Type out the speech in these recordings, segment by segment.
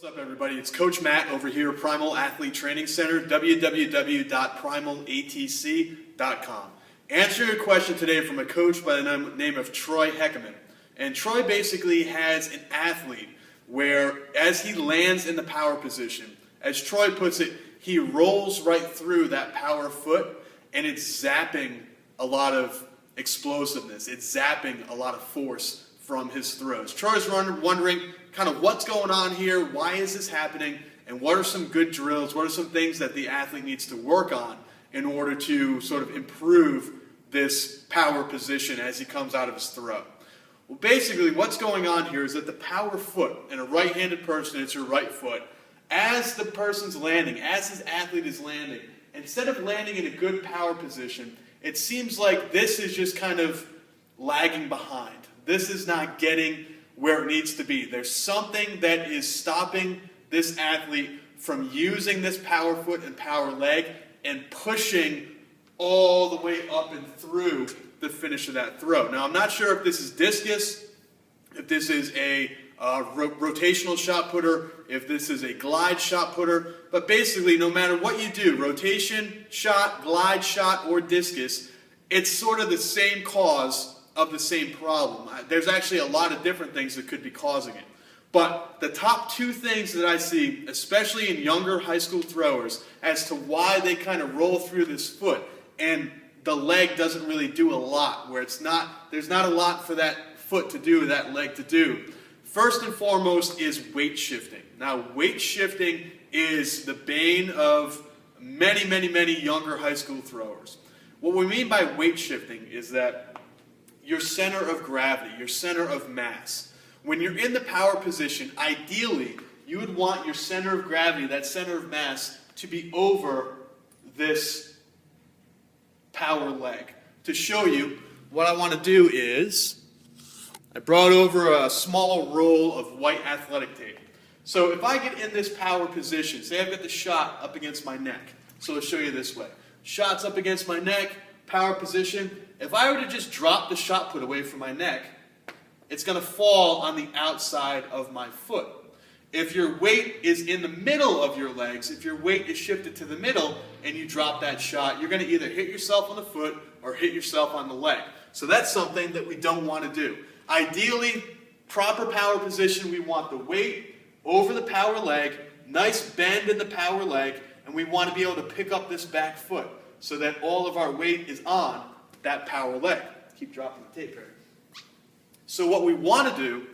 What's up, everybody? It's Coach Matt over here at Primal Athlete Training Center, www.primalatc.com. Answering a question today from a coach by the name of Troy Heckerman. And Troy basically has an athlete where, as he lands in the power position, as Troy puts it, he rolls right through that power foot, and it's zapping a lot of explosiveness. It's zapping a lot of force from his throws. Troy's wondering kind of what's going on here, why is this happening, and what are some good drills, what are some things that the athlete needs to work on in order to sort of improve this power position as he comes out of his throw. Well, basically what's going on here is that the power foot, in a right-handed person, it's your right foot, as the person's landing, as his athlete is landing, instead of landing in a good power position, it seems like this is just kind of lagging behind. This is not getting where it needs to be. There's something that is stopping this athlete from using this power foot and power leg and pushing all the way up and through the finish of that throw. Now, I'm not sure if this is discus, if this is a rotational shot putter, if this is a glide shot putter, but basically no matter what you do, rotation shot, glide shot, or discus, it's sort of the same cause of the same problem. There's actually a lot of different things that could be causing it. But the top two things that I see, especially in younger high school throwers, as to why they kind of roll through this foot and the leg doesn't really do a lot, where there's not a lot for that foot to do, that leg to do. First and foremost is weight shifting. Now, weight shifting is the bane of many, many, many younger high school throwers. What we mean by weight shifting is that your center of gravity, your center of mass. When you're in the power position, ideally, you would want your center of gravity, that center of mass, to be over this power leg. To show you, what I want to do is, I brought over a small roll of white athletic tape. So if I get in this power position, say I've got the shot up against my neck. So I'll show you this way. Shot's up against my neck, power position. If I were to just drop the shot put away from my neck, it's going to fall on the outside of my foot. If your weight is in the middle of your legs, if your weight is shifted to the middle and you drop that shot, you're going to either hit yourself on the foot or hit yourself on the leg. So that's something that we don't want to do. Ideally, proper power position, we want the weight over the power leg, nice bend in the power leg, and we want to be able to pick up this back foot so that all of our weight is on that power leg. Keep dropping the tape here. So what we want to do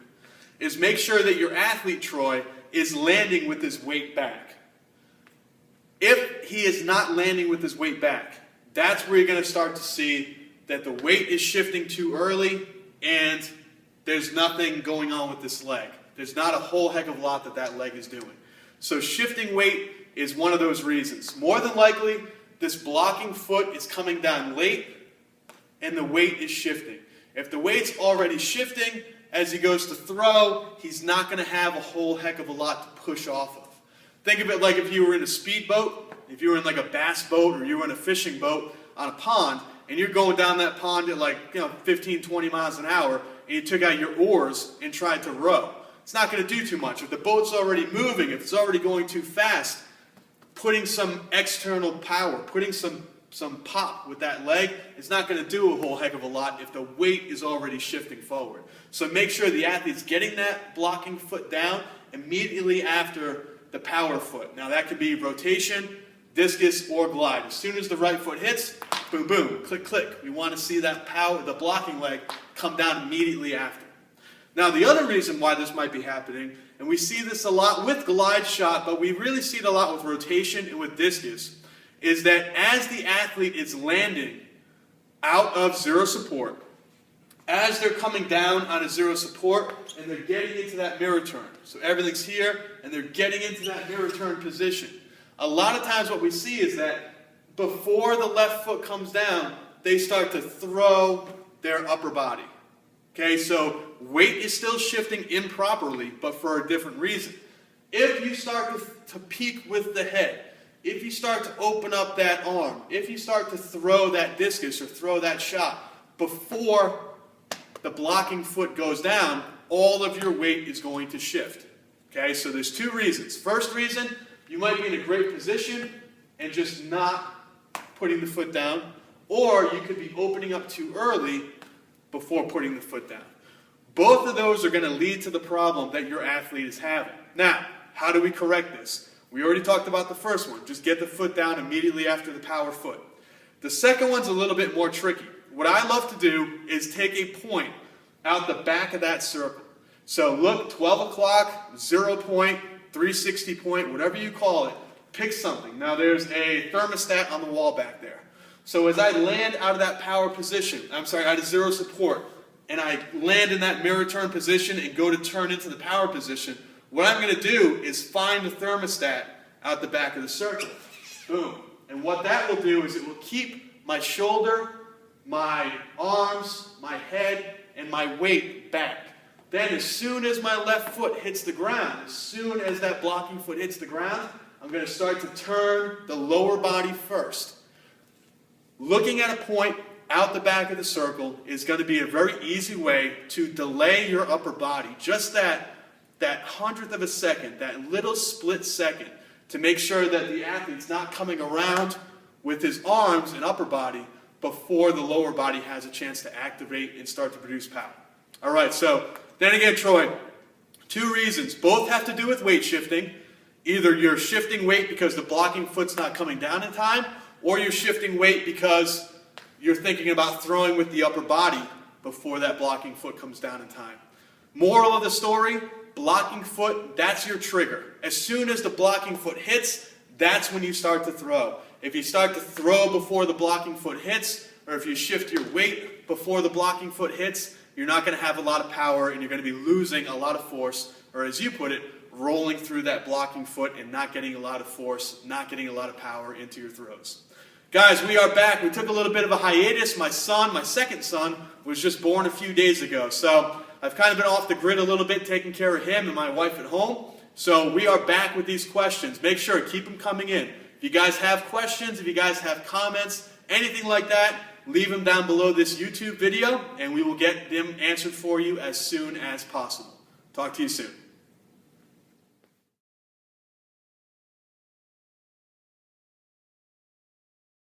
is make sure that your athlete, Troy, is landing with his weight back. If he is not landing with his weight back, that's where you're going to start to see that the weight is shifting too early and there's nothing going on with this leg. There's not a whole heck of a lot that leg is doing. So shifting weight is one of those reasons. More than likely, this blocking foot is coming down late and the weight is shifting. If the weight's already shifting, as he goes to throw, he's not going to have a whole heck of a lot to push off of. Think of it like if you were in a speedboat, if you were in like a bass boat or you were in a fishing boat on a pond, and you're going down that pond at 15, 20 miles an hour, and you took out your oars and tried to row. It's not going to do too much. If the boat's already moving, if it's already going too fast, putting some external power, putting some pop with that leg, it's not going to do a whole heck of a lot if the weight is already shifting forward. So make sure the athlete's getting that blocking foot down immediately after the power foot. Now that could be rotation, discus, or glide. As soon as the right foot hits, boom, boom, click, click. We want to see that power, the blocking leg, come down immediately after. Now the other reason why this might be happening, and we see this a lot with glide shot, but we really see it a lot with rotation and with discus, is that as the athlete is landing out of zero support, as they're coming down on a zero support and they're getting into that mirror turn, so everything's here and they're getting into that mirror turn position, a lot of times what we see is that before the left foot comes down, they start to throw their upper body. Okay, so weight is still shifting improperly, but for a different reason. If you start to peak with the head, if you start to open up that arm, if you start to throw that discus or throw that shot before the blocking foot goes down, all of your weight is going to shift. Okay, so there's two reasons. First reason, you might be in a great position and just not putting the foot down, or you could be opening up too early before putting the foot down. Both of those are going to lead to the problem that your athlete is having. Now, how do we correct this? We already talked about the first one. Just get the foot down immediately after the power foot. The second one's a little bit more tricky. What I love to do is take a point out the back of that circle. So look, 12 o'clock, 0 point, 360 point, whatever you call it, pick something. Now there's a thermostat on the wall back there. So as I land out of that power position, out of zero support, and I land in that mirror turn position and go to turn into the power position, what I'm going to do is find the thermostat out the back of the circle. Boom. And what that will do is it will keep my shoulder, my arms, my head, and my weight back. Then as soon as my left foot hits the ground, as soon as that blocking foot hits the ground, I'm going to start to turn the lower body first. Looking at a point out the back of the circle is going to be a very easy way to delay your upper body. Just that hundredth of a second, that little split second, to make sure that the athlete's not coming around with his arms and upper body before the lower body has a chance to activate and start to produce power. All right, so then again, Troy, two reasons. Both have to do with weight shifting. Either you're shifting weight because the blocking foot's not coming down in time, or you're shifting weight because you're thinking about throwing with the upper body before that blocking foot comes down in time. Moral of the story, blocking foot, that's your trigger. As soon as the blocking foot hits, that's when you start to throw. If you start to throw before the blocking foot hits, or if you shift your weight before the blocking foot hits, you're not going to have a lot of power and you're going to be losing a lot of force, or as you put it, rolling through that blocking foot and not getting a lot of force, not getting a lot of power into your throws. Guys, we are back. We took a little bit of a hiatus. My second son, was just born a few days ago. So I've kind of been off the grid a little bit, taking care of him and my wife at home. So we are back with these questions. Make sure, keep them coming in. If you guys have questions, if you guys have comments, anything like that, leave them down below this YouTube video, and we will get them answered for you as soon as possible. Talk to you soon.